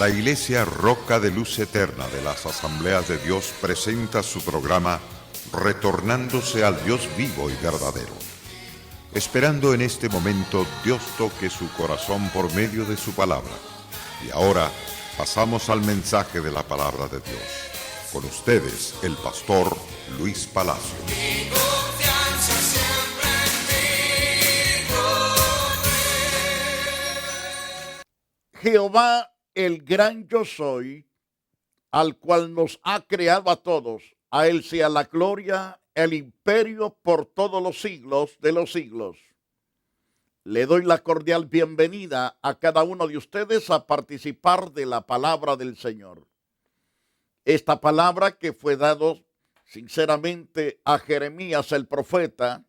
La Iglesia Roca de Luz Eterna de las Asambleas de Dios presenta su programa Retornándose al Dios vivo y verdadero. Esperando en este momento Dios toque su corazón por medio de su palabra. Y ahora pasamos al mensaje de la palabra de Dios. Con ustedes, el pastor Luis Palacio. Mi confianza siempre en ti, Jehová, el gran yo soy, al cual nos ha creado a todos, a él sea la gloria, el imperio por todos los siglos de los siglos. Le doy la cordial bienvenida a cada uno de ustedes a participar de la palabra del Señor. Esta palabra que fue dado sinceramente a Jeremías el profeta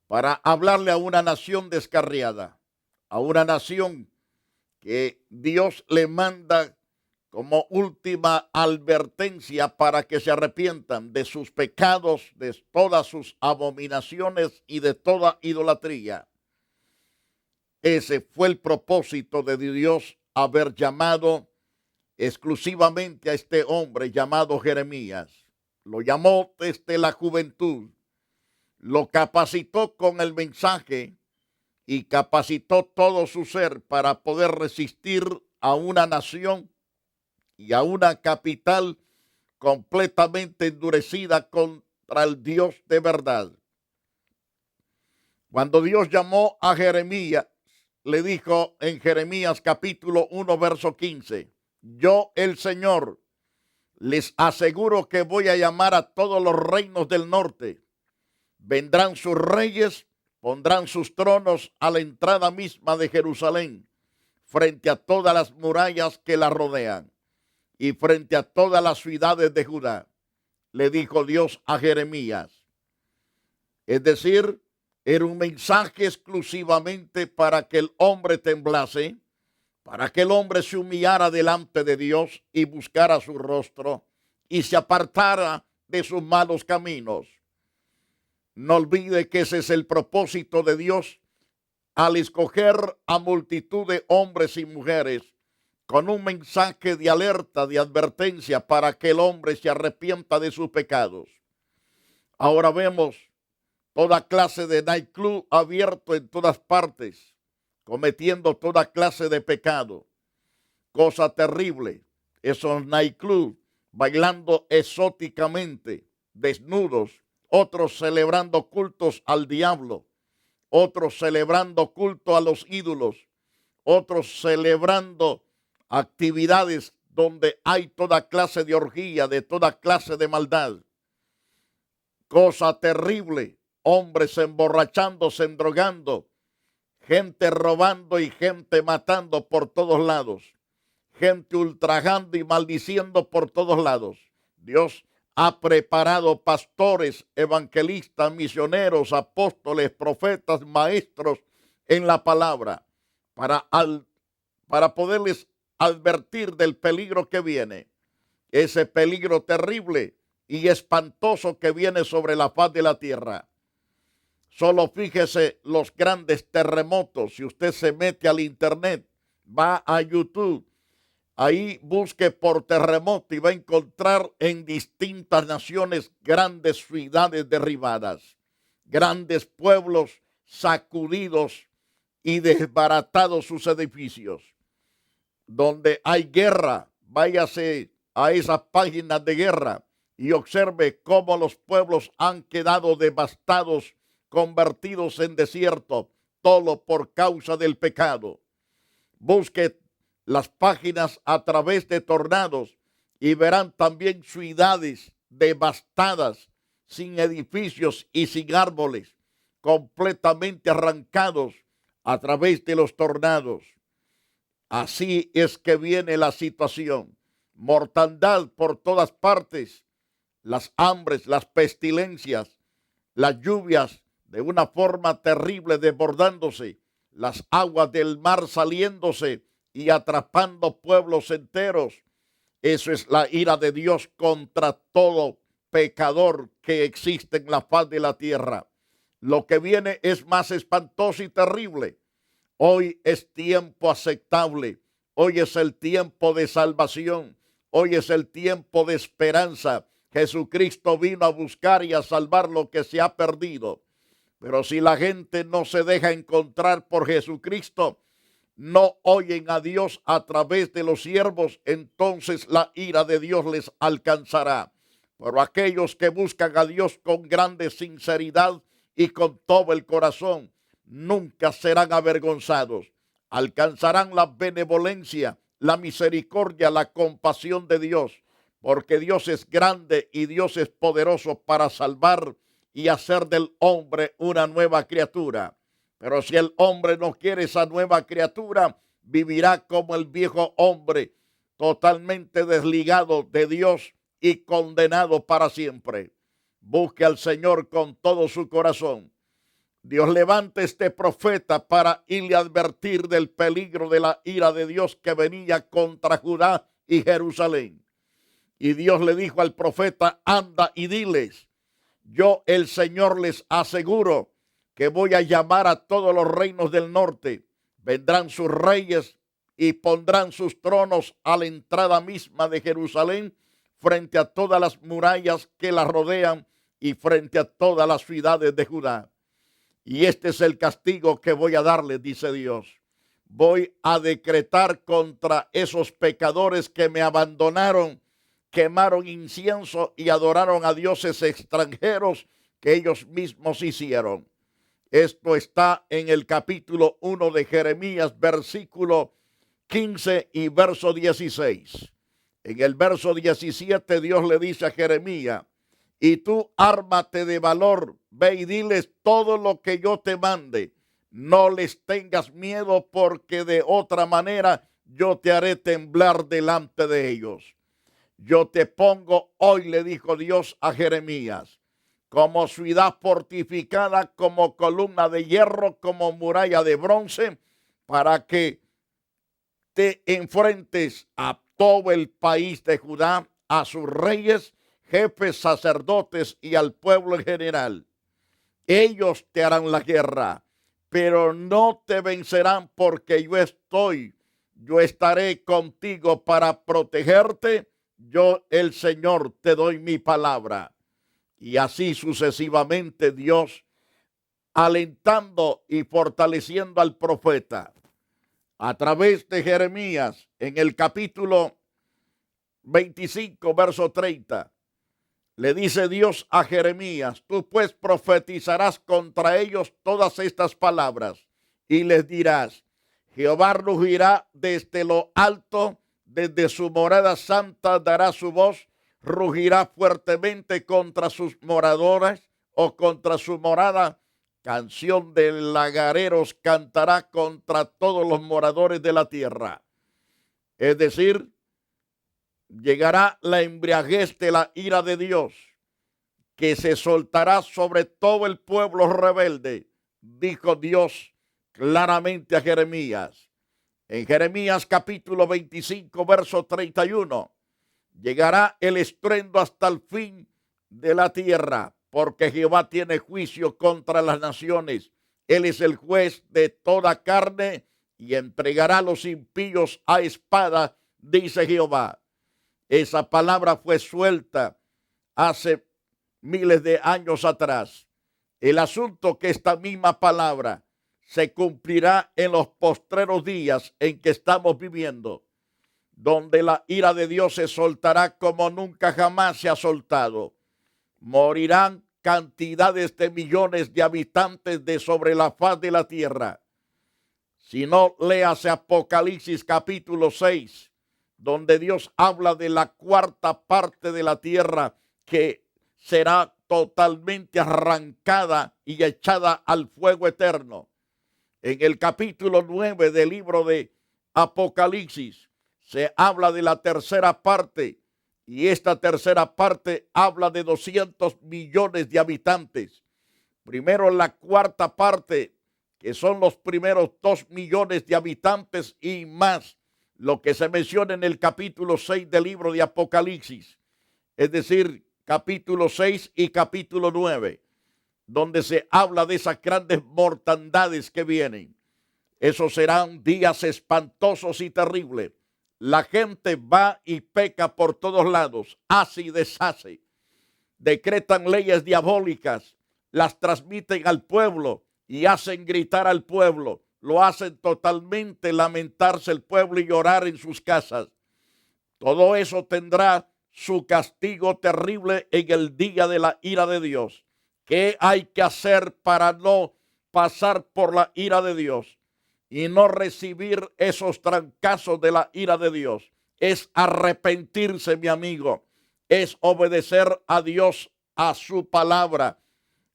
para hablarle a una nación descarriada, a una nación que Dios le manda como última advertencia para que se arrepientan de sus pecados, de todas sus abominaciones y de toda idolatría. Ese fue el propósito de Dios, haber llamado exclusivamente a este hombre llamado Jeremías. Lo llamó desde la juventud, lo capacitó con el mensaje y capacitó todo su ser para poder resistir a una nación y a una capital completamente endurecida contra el Dios de verdad. Cuando Dios llamó a Jeremías, le dijo en Jeremías capítulo 1, verso 15, yo el Señor les aseguro que voy a llamar a todos los reinos del norte. Vendrán sus reyes, pondrán sus tronos a la entrada misma de Jerusalén, frente a todas las murallas que la rodean y frente a todas las ciudades de Judá, le dijo Dios a Jeremías. Es decir, era un mensaje exclusivamente para que el hombre temblase, para que el hombre se humillara delante de Dios y buscara su rostro y se apartara de sus malos caminos. No olvide que ese es el propósito de Dios al escoger a multitud de hombres y mujeres con un mensaje de alerta, de advertencia para que el hombre se arrepienta de sus pecados. Ahora vemos toda clase de nightclub abierto en todas partes, cometiendo toda clase de pecado. Cosa terrible, esos nightclub bailando exóticamente, desnudos, otros celebrando cultos al diablo, otros celebrando culto a los ídolos, otros celebrando actividades donde hay toda clase de orgía, de toda clase de maldad. Cosa terrible, hombres emborrachándose, drogando, gente robando y gente matando por todos lados, gente ultrajando y maldiciendo por todos lados. Dios ha preparado pastores, evangelistas, misioneros, apóstoles, profetas, maestros en la palabra para poderles advertir del peligro que viene, ese peligro terrible y espantoso que viene sobre la faz de la tierra. Solo fíjese los grandes terremotos. Si usted se mete al internet, va a YouTube, ahí busque por terremoto y va a encontrar en distintas naciones grandes ciudades derribadas, grandes pueblos sacudidos y desbaratados sus edificios. Donde hay guerra, váyase a esas páginas de guerra y observe cómo los pueblos han quedado devastados, convertidos en desierto, todo por causa del pecado. Busque las páginas a través de tornados y verán también ciudades devastadas, sin edificios y sin árboles, completamente arrancados a través de los tornados. Así es que viene la situación. Mortandad por todas partes, las hambres, las pestilencias, las lluvias de una forma terrible desbordándose, las aguas del mar saliéndose y atrapando pueblos enteros. Eso es la ira de Dios contra todo pecador que existe en la faz de la tierra. Lo que viene es más espantoso y terrible. Hoy es tiempo aceptable. Hoy es el tiempo de salvación. Hoy es el tiempo de esperanza. Jesucristo vino a buscar y a salvar lo que se ha perdido. Pero si la gente no se deja encontrar por Jesucristo, no oyen a Dios a través de los siervos, entonces la ira de Dios les alcanzará. Pero aquellos que buscan a Dios con grande sinceridad y con todo el corazón, nunca serán avergonzados. Alcanzarán la benevolencia, la misericordia, la compasión de Dios, porque Dios es grande y Dios es poderoso para salvar y hacer del hombre una nueva criatura. Pero si el hombre no quiere esa nueva criatura, vivirá como el viejo hombre, totalmente desligado de Dios y condenado para siempre. Busque al Señor con todo su corazón. Dios levanta este profeta para irle a advertir del peligro de la ira de Dios que venía contra Judá y Jerusalén. Y Dios le dijo al profeta: anda y diles, yo el Señor les aseguro que voy a llamar a todos los reinos del norte. Vendrán sus reyes y pondrán sus tronos a la entrada misma de Jerusalén, frente a todas las murallas que la rodean y frente a todas las ciudades de Judá. Y este es el castigo que voy a darles, dice Dios. Voy a decretar contra esos pecadores que me abandonaron, quemaron incienso y adoraron a dioses extranjeros que ellos mismos hicieron. Esto está en el capítulo 1 de Jeremías, versículo 15 y verso 16. En el verso 17 Dios le dice a Jeremías: y tú ármate de valor, ve y diles todo lo que yo te mande. No les tengas miedo, porque de otra manera yo te haré temblar delante de ellos. Yo te pongo hoy, le dijo Dios a Jeremías, como ciudad fortificada, como columna de hierro, como muralla de bronce, para que te enfrentes a todo el país de Judá, a sus reyes, jefes, sacerdotes y al pueblo en general. Ellos te harán la guerra, pero no te vencerán, porque yo estaré contigo para protegerte. Yo, el Señor, te doy mi palabra. Y así sucesivamente Dios, alentando y fortaleciendo al profeta a través de Jeremías, en el capítulo 25, verso 30, le dice Dios a Jeremías: tú pues profetizarás contra ellos todas estas palabras y les dirás: Jehová rugirá desde lo alto, desde su morada santa dará su voz, rugirá fuertemente contra sus moradores o contra su morada. Canción de lagareros cantará contra todos los moradores de la tierra. Es decir, llegará la embriaguez de la ira de Dios, que se soltará sobre todo el pueblo rebelde, dijo Dios claramente a Jeremías. En Jeremías capítulo 25, verso 31, llegará el estruendo hasta el fin de la tierra, porque Jehová tiene juicio contra las naciones. Él es el juez de toda carne y entregará a los impíos a espada, dice Jehová. Esa palabra fue suelta hace miles de años atrás. El asunto que esta misma palabra se cumplirá en los postreros días en que estamos viviendo, donde la ira de Dios se soltará como nunca jamás se ha soltado. Morirán cantidades de millones de habitantes de sobre la faz de la tierra. Si no, léase Apocalipsis capítulo 6, donde Dios habla de la cuarta parte de la tierra que será totalmente arrancada y echada al fuego eterno. En el capítulo 9 del libro de Apocalipsis se habla de la tercera parte, y esta tercera parte habla de 200 millones de habitantes. Primero la cuarta parte, que son los primeros 2 millones de habitantes y más, lo que se menciona en el capítulo 6 del libro de Apocalipsis, es decir, capítulo 6 y capítulo 9, donde se habla de esas grandes mortandades que vienen. Esos serán días espantosos y terribles. La gente va y peca por todos lados, hace y deshace. Decretan leyes diabólicas, las transmiten al pueblo y hacen gritar al pueblo. Lo hacen totalmente lamentarse el pueblo y llorar en sus casas. Todo eso tendrá su castigo terrible en el día de la ira de Dios. ¿Qué hay que hacer para no pasar por la ira de Dios y no recibir esos trancazos de la ira de Dios? Es arrepentirse, mi amigo. Es obedecer a Dios, a su palabra.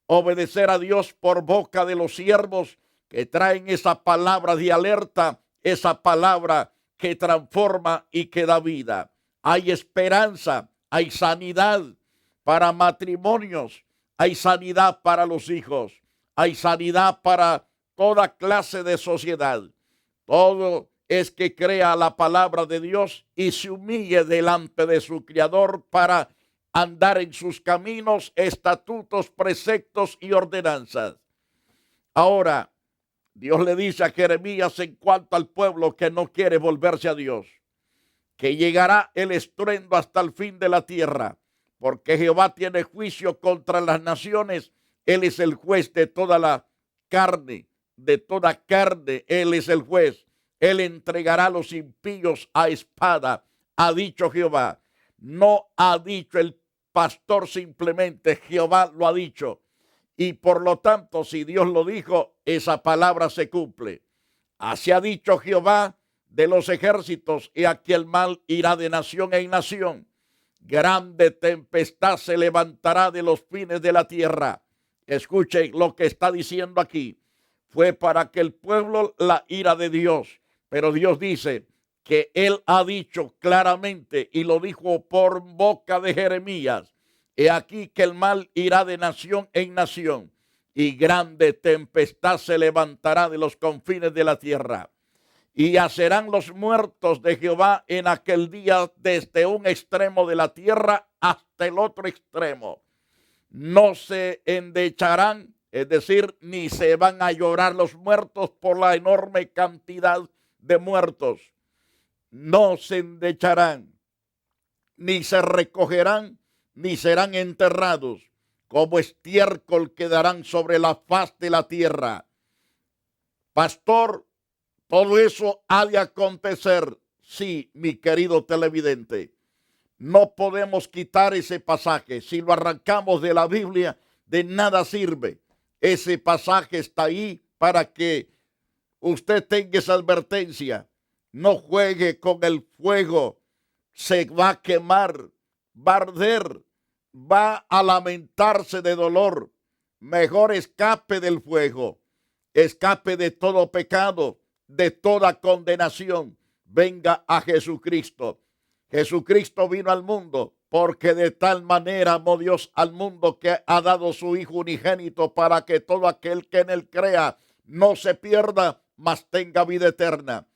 Obedecer a Dios por boca de los siervos que traen esa palabra de alerta, esa palabra que transforma y que da vida. Hay esperanza, hay sanidad para matrimonios, hay sanidad para los hijos, hay sanidad para toda clase de sociedad. Todo es que crea la palabra de Dios y se humille delante de su Creador para andar en sus caminos, estatutos, preceptos y ordenanzas. Ahora, Dios le dice a Jeremías en cuanto al pueblo que no quiere volverse a Dios, que llegará el estruendo hasta el fin de la tierra, porque Jehová tiene juicio contra las naciones. Él es el juez de toda la carne, de toda carne. Él es el juez. Él entregará a los impíos a espada, ha dicho Jehová. No ha dicho el pastor simplemente, Jehová lo ha dicho. Y por lo tanto, si Dios lo dijo, esa palabra se cumple. Así ha dicho Jehová de los ejércitos, y aquí el mal irá de nación en nación. Grande tempestad se levantará de los fines de la tierra. Escuchen lo que está diciendo aquí. Fue para que el pueblo la ira de Dios. Pero Dios dice que Él ha dicho claramente, y lo dijo por boca de Jeremías, he aquí que el mal irá de nación en nación, y grande tempestad se levantará de los confines de la tierra. Y yacerán los muertos de Jehová en aquel día desde un extremo de la tierra hasta el otro extremo. No se endecharán, es decir, ni se van a llorar los muertos por la enorme cantidad de muertos. No se endecharán, ni se recogerán, ni serán enterrados. Como estiércol quedarán sobre la faz de la tierra. Pastor, todo eso ha de acontecer. Sí, mi querido televidente. No podemos quitar ese pasaje. Si lo arrancamos de la Biblia, de nada sirve. Ese pasaje está ahí para que usted tenga esa advertencia. No juegue con el fuego. Se va a quemar, va a arder, va a lamentarse de dolor. Mejor escape del fuego. Escape de todo pecado, de toda condenación. Venga a Jesucristo. Jesucristo vino al mundo porque de tal manera amó Dios al mundo que ha dado su Hijo unigénito para que todo aquel que en él crea no se pierda, mas tenga vida eterna.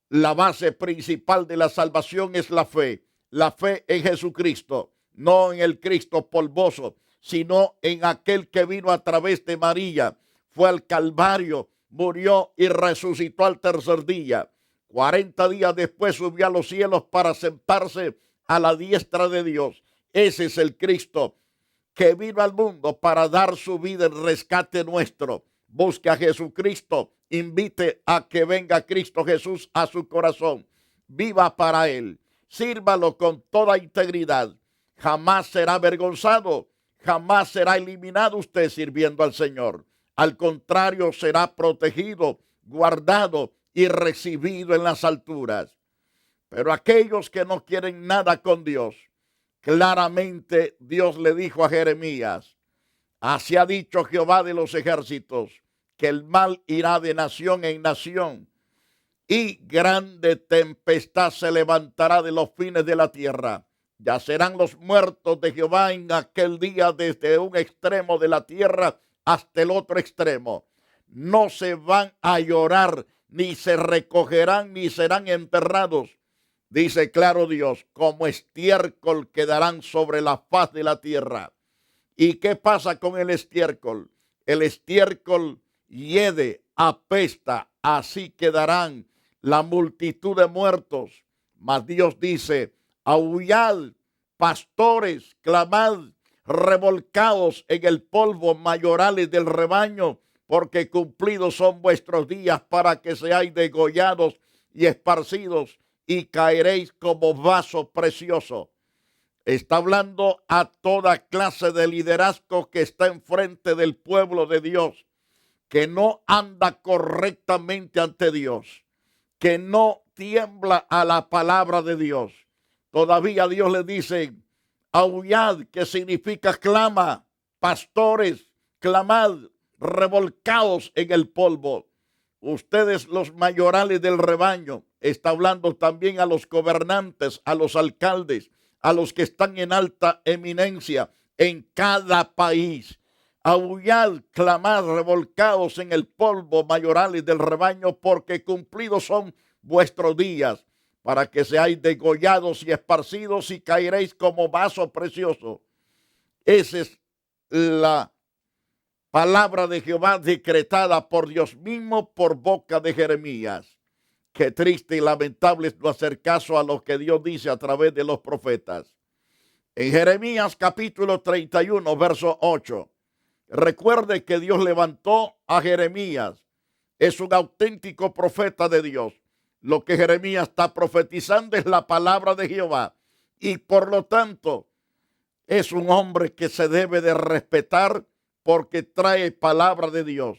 La base principal de la salvación es la fe en Jesucristo, no en el Cristo polvoso, sino en aquel que vino a través de María, fue al Calvario, murió y resucitó al tercer día. 40 días después subió a los cielos para sentarse a la diestra de Dios. Ese es el Cristo que vino al mundo para dar su vida en rescate nuestro. Busque a Jesucristo, invite a que venga Cristo Jesús a su corazón. Viva para Él, sírvalo con toda integridad. Jamás será avergonzado, jamás será eliminado usted sirviendo al Señor. Al contrario, será protegido, guardado y recibido en las alturas. Pero aquellos que no quieren nada con Dios, claramente Dios le dijo a Jeremías, así ha dicho Jehová de los ejércitos, que el mal irá de nación en nación, y grande tempestad se levantará de los fines de la tierra. Yacerán los muertos de Jehová en aquel día desde un extremo de la tierra hasta el otro extremo. No se van a llorar, ni se recogerán, ni serán enterrados. Dice claro Dios, como estiércol quedarán sobre la faz de la tierra. ¿Y qué pasa con el estiércol? El estiércol hiede, apesta, así quedarán la multitud de muertos. Mas Dios dice, aullad, pastores, clamad, revolcaos en el polvo, mayorales del rebaño, porque cumplidos son vuestros días para que seáis degollados y esparcidos y caeréis como vaso precioso. Está hablando a toda clase de liderazgo que está enfrente del pueblo de Dios, que no anda correctamente ante Dios, que no tiembla a la palabra de Dios. Todavía Dios le dice, aullad, que significa clama, pastores, clamad, revolcaos en el polvo. Ustedes, los mayorales del rebaño, está hablando también a los gobernantes, a los alcaldes, a los que están en alta eminencia en cada país. Aullad, clamad, revolcaos en el polvo, mayorales del rebaño, porque cumplidos son vuestros días, para que seáis degollados y esparcidos y caeréis como vaso precioso. Esa es la palabra de Jehová decretada por Dios mismo por boca de Jeremías. Qué triste y lamentable es no hacer caso a lo que Dios dice a través de los profetas. En Jeremías capítulo 31, verso 8. Recuerde que Dios levantó a Jeremías. Es un auténtico profeta de Dios. Lo que Jeremías está profetizando es la palabra de Jehová. Y por lo tanto, es un hombre que se debe de respetar porque trae palabra de Dios.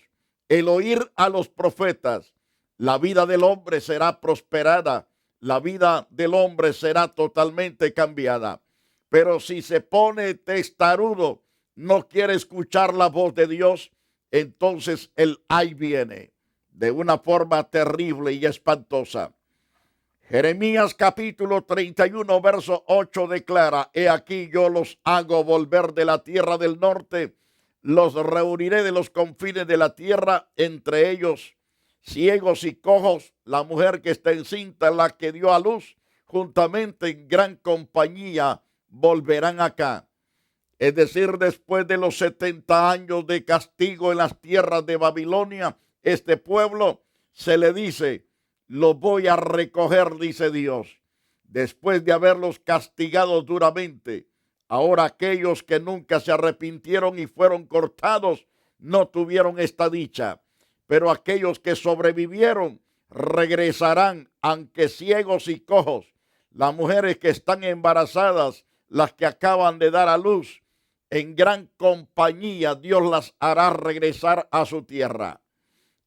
El oír a los profetas, la vida del hombre será prosperada, la vida del hombre será totalmente cambiada. Pero si se pone testarudo, no quiere escuchar la voz de Dios, entonces el ay viene de una forma terrible y espantosa. Jeremías capítulo 31, verso 8 declara, he aquí yo los hago volver de la tierra del norte, los reuniré de los confines de la tierra, entre ellos ciegos y cojos, la mujer que está encinta, la que dio a luz, juntamente en gran compañía volverán acá. Es decir, después de los 70 años de castigo en las tierras de Babilonia, este pueblo se le dice, los voy a recoger, dice Dios, después de haberlos castigado duramente. Ahora aquellos que nunca se arrepintieron y fueron cortados no tuvieron esta dicha, pero aquellos que sobrevivieron regresarán, aunque ciegos y cojos. Las mujeres que están embarazadas, las que acaban de dar a luz, en gran compañía Dios las hará regresar a su tierra.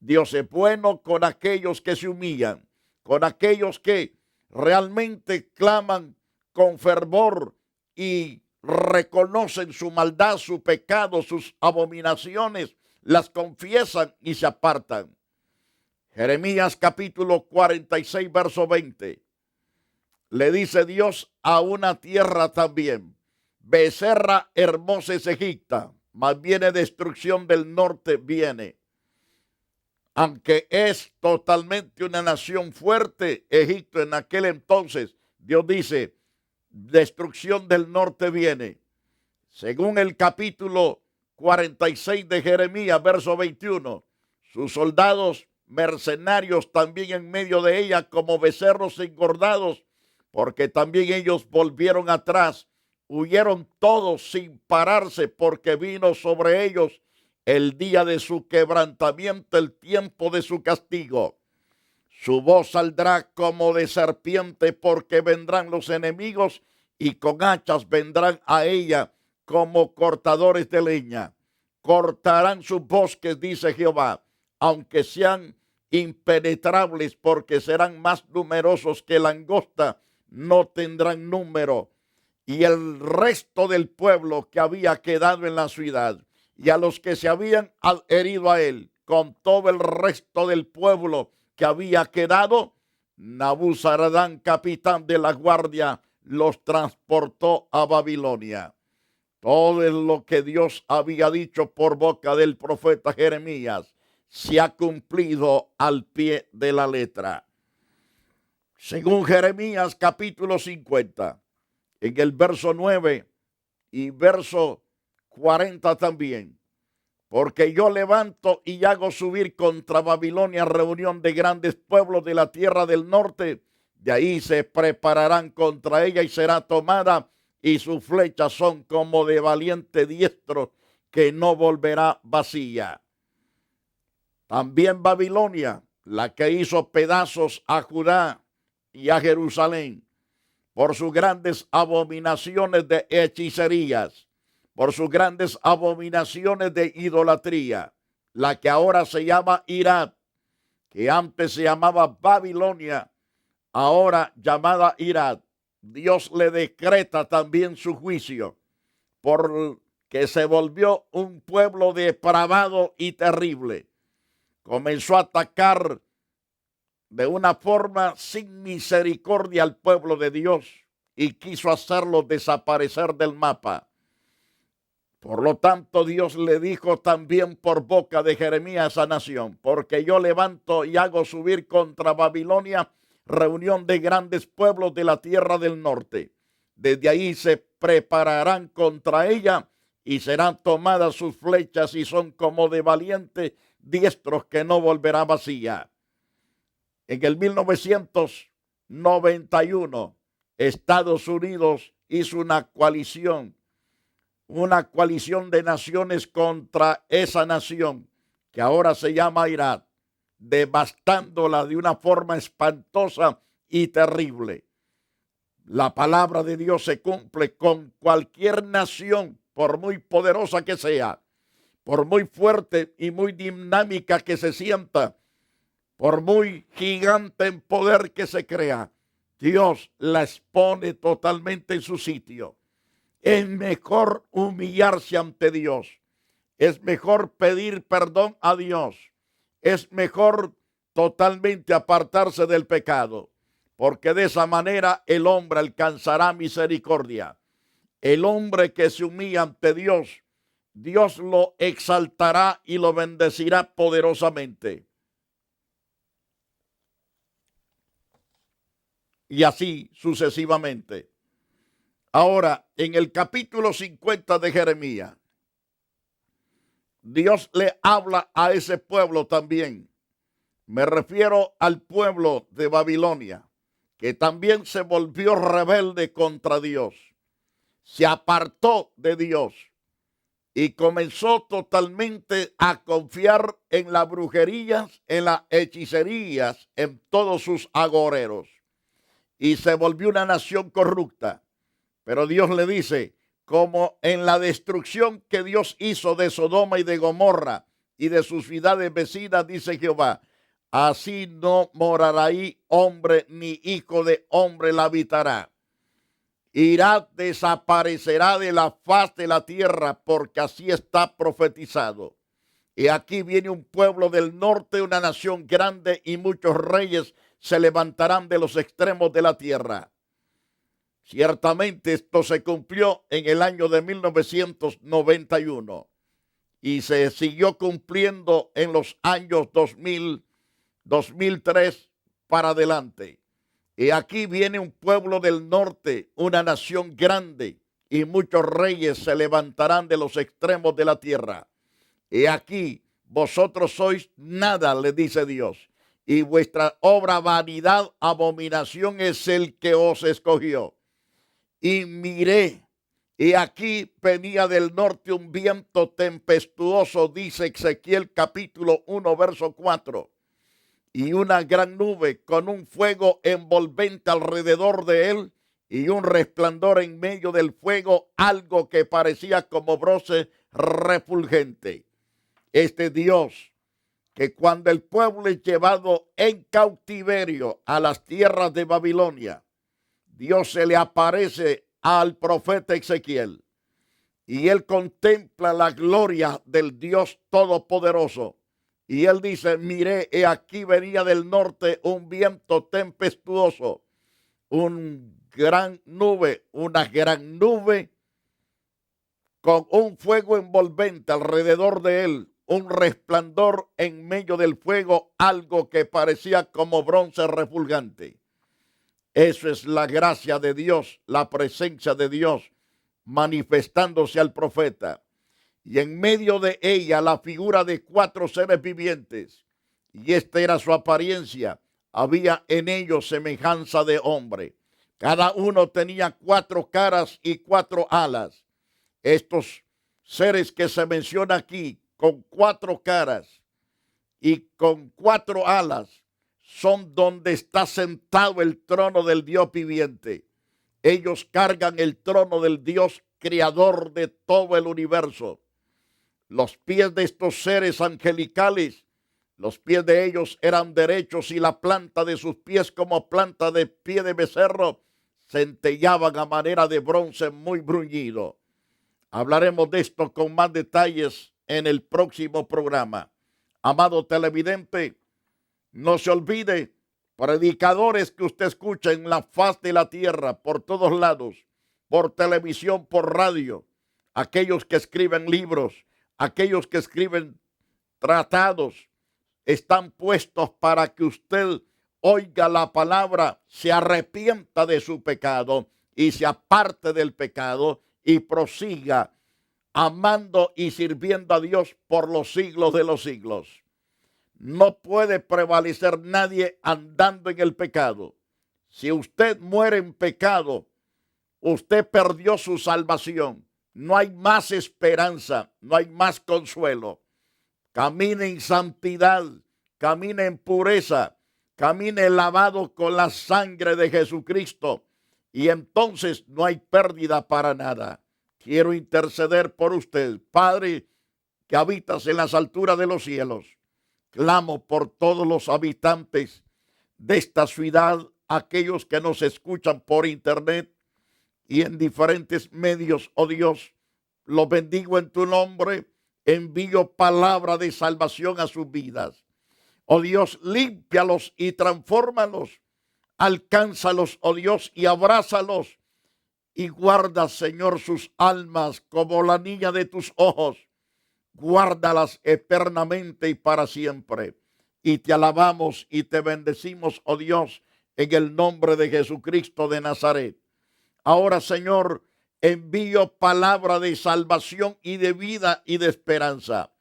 Dios es bueno con aquellos que se humillan, con aquellos que realmente claman con fervor y reconocen su maldad, su pecado, sus abominaciones, las confiesan y se apartan. Jeremías capítulo 46, verso 20. Le dice Dios a una tierra también, becerra hermosa es Egipto, mas viene destrucción del norte, viene. Aunque es totalmente una nación fuerte, Egipto en aquel entonces, Dios dice, destrucción del norte viene. Según el capítulo 46 de Jeremías, verso 21, sus soldados mercenarios también en medio de ella como becerros engordados, porque también ellos volvieron atrás, huyeron todos sin pararse, porque vino sobre ellos el día de su quebrantamiento, el tiempo de su castigo. Su voz saldrá como de serpiente, porque vendrán los enemigos y con hachas vendrán a ella como cortadores de leña. Cortarán sus bosques, dice Jehová, aunque sean impenetrables, porque serán más numerosos que langosta, no tendrán número. Y el resto del pueblo que había quedado en la ciudad y a los que se habían adherido a él, con todo el resto del pueblo que había quedado, Nabuzaradán, capitán de la guardia, los transportó a Babilonia. Todo lo que Dios había dicho por boca del profeta Jeremías se ha cumplido al pie de la letra. Según Jeremías capítulo 50, en el verso 9 y verso 40 también, porque yo levanto y hago subir contra Babilonia reunión de grandes pueblos de la tierra del norte. De ahí se prepararán contra ella y será tomada, y sus flechas son como de valiente diestro que no volverá vacía. También Babilonia, la que hizo pedazos a Judá y a Jerusalén, por sus grandes abominaciones de hechicerías, por sus grandes abominaciones de idolatría, la que ahora se llama Irad, que antes se llamaba Babilonia, ahora llamada Irad. Dios le decreta también su juicio, porque se volvió un pueblo depravado y terrible. Comenzó a atacar de una forma sin misericordia al pueblo de Dios y quiso hacerlo desaparecer del mapa. Por lo tanto, Dios le dijo también por boca de Jeremías a esa nación: porque yo levanto y hago subir contra Babilonia reunión de grandes pueblos de la tierra del norte. Desde ahí se prepararán contra ella y serán tomadas sus flechas, y son como de valientes diestros que no volverá vacía. En el 1991, Estados Unidos hizo una coalición de naciones contra esa nación, que ahora se llama Irak, devastándola de una forma espantosa y terrible. La palabra de Dios se cumple con cualquier nación, por muy poderosa que sea, por muy fuerte y muy dinámica que se sienta, por muy gigante en poder que se crea. Dios la expone totalmente en su sitio. Es mejor humillarse ante Dios. Es mejor pedir perdón a Dios. Es mejor totalmente apartarse del pecado, porque de esa manera el hombre alcanzará misericordia. El hombre que se humilla ante Dios, Dios lo exaltará y lo bendecirá poderosamente. Y así sucesivamente. Ahora, en el capítulo 50 de Jeremías, Dios le habla a ese pueblo también. Me refiero al pueblo de Babilonia, que también se volvió rebelde contra Dios. Se apartó de Dios y comenzó totalmente a confiar en las brujerías, en las hechicerías, en todos sus agoreros. Y se volvió una nación corrupta. Pero Dios le dice: como en la destrucción que Dios hizo de Sodoma y de Gomorra y de sus ciudades vecinas, dice Jehová, así no morará ahí hombre, ni hijo de hombre la habitará. Irá, desaparecerá de la faz de la tierra, porque así está profetizado. Y aquí viene un pueblo del norte, una nación grande, y muchos reyes se levantarán de los extremos de la tierra. Ciertamente esto se cumplió en el año de 1991 y se siguió cumpliendo en los años 2000, 2003 para adelante. Y aquí viene un pueblo del norte, una nación grande, y muchos reyes se levantarán de los extremos de la tierra. Y aquí vosotros sois nada, le dice Dios, y vuestra obra vanidad, abominación es el que os escogió. Y miré, y aquí venía del norte un viento tempestuoso, dice Ezequiel capítulo 1, verso 4, y una gran nube con un fuego envolvente alrededor de él, y un resplandor en medio del fuego, algo que parecía como bronce refulgente. Este Dios, que cuando el pueblo es llevado en cautiverio a las tierras de Babilonia, Dios se le aparece al profeta Ezequiel y él contempla la gloria del Dios Todopoderoso. Y él dice: miré, he aquí venía del norte un viento tempestuoso, una gran nube con un fuego envolvente alrededor de él, un resplandor en medio del fuego, algo que parecía como bronce refulgante. Eso es la gracia de Dios, la presencia de Dios manifestándose al profeta. y en medio de ella la figura de 4 seres vivientes, y esta era su apariencia. Había en ellos semejanza de hombre. Cada uno tenía 4 caras y 4 alas. Estos seres que se menciona aquí, con 4 caras y con 4 alas, son donde está sentado el trono del Dios viviente. Ellos cargan el trono del Dios creador de todo el universo. Los pies de estos seres angelicales, los pies de ellos eran derechos y la planta de sus pies como planta de pie de becerro centellaban a manera de bronce muy bruñido. Hablaremos de esto con más detalles en el próximo programa. Amado televidente, no se olvide, predicadores que usted escucha en la faz de la tierra, por todos lados, por televisión, por radio, aquellos que escriben libros, aquellos que escriben tratados, están puestos para que usted oiga la palabra, se arrepienta de su pecado y se aparte del pecado y prosiga amando y sirviendo a Dios por los siglos de los siglos. No puede prevalecer nadie andando en el pecado. Si usted muere en pecado, usted perdió su salvación. No hay más esperanza, no hay más consuelo. Camine en santidad, camine en pureza, camine lavado con la sangre de Jesucristo y entonces no hay pérdida para nada. Quiero interceder por usted, Padre, que habitas en las alturas de los cielos. Clamo por todos los habitantes de esta ciudad, aquellos que nos escuchan por internet y en diferentes medios, oh Dios, los bendigo en tu nombre, envío palabra de salvación a sus vidas. Oh Dios, límpialos y transfórmalos, alcánzalos, oh Dios, y abrázalos y guarda, Señor, sus almas como la niña de tus ojos. Guárdalas eternamente y para siempre. Y te alabamos y te bendecimos, oh Dios, en el nombre de Jesucristo de Nazaret. Ahora, Señor, envío palabra de salvación y de vida y de esperanza.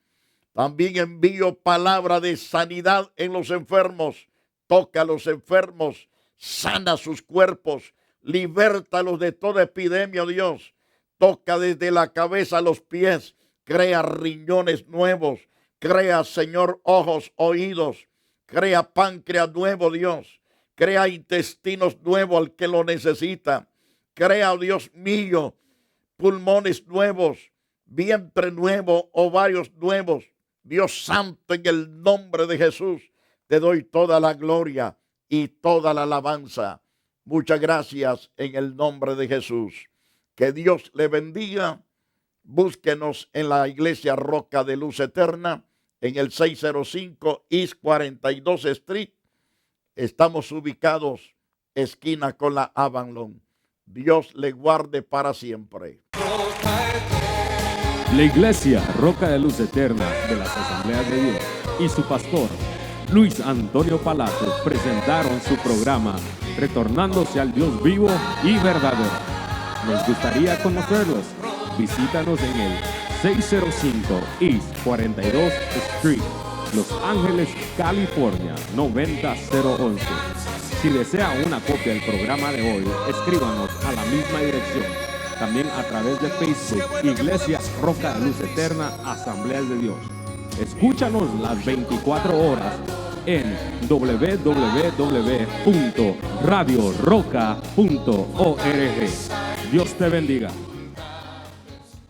También envío palabra de sanidad en los enfermos. Toca a los enfermos, sana sus cuerpos, libértalos de toda epidemia, oh Dios. Toca desde la cabeza a los pies. Crea riñones nuevos, crea, Señor, ojos, oídos, crea páncreas nuevo, Dios, crea intestinos nuevos al que lo necesita, crea, oh Dios mío, pulmones nuevos, vientre nuevo, ovarios nuevos. Dios santo, en el nombre de Jesús, te doy toda la gloria y toda la alabanza. Muchas gracias en el nombre de Jesús. Que Dios le bendiga. Búsquenos en la iglesia Roca de Luz Eterna, en el 605 East 42 Street. Estamos ubicados esquina con la Avalon. Dios le guarde para siempre. La iglesia Roca de Luz Eterna de las Asambleas de Dios y su pastor Luis Antonio Palacio presentaron su programa Retornándose al Dios vivo y verdadero. Nos gustaría conocerlos. Visítanos en el 605 East 42 Street, Los Ángeles, California, 90011. Si desea una copia del programa de hoy, escríbanos a la misma dirección. También a través de Facebook, Iglesia Roca de Luz Eterna, Asambleas de Dios. Escúchanos las 24 horas en www.radioroca.org. Dios te bendiga.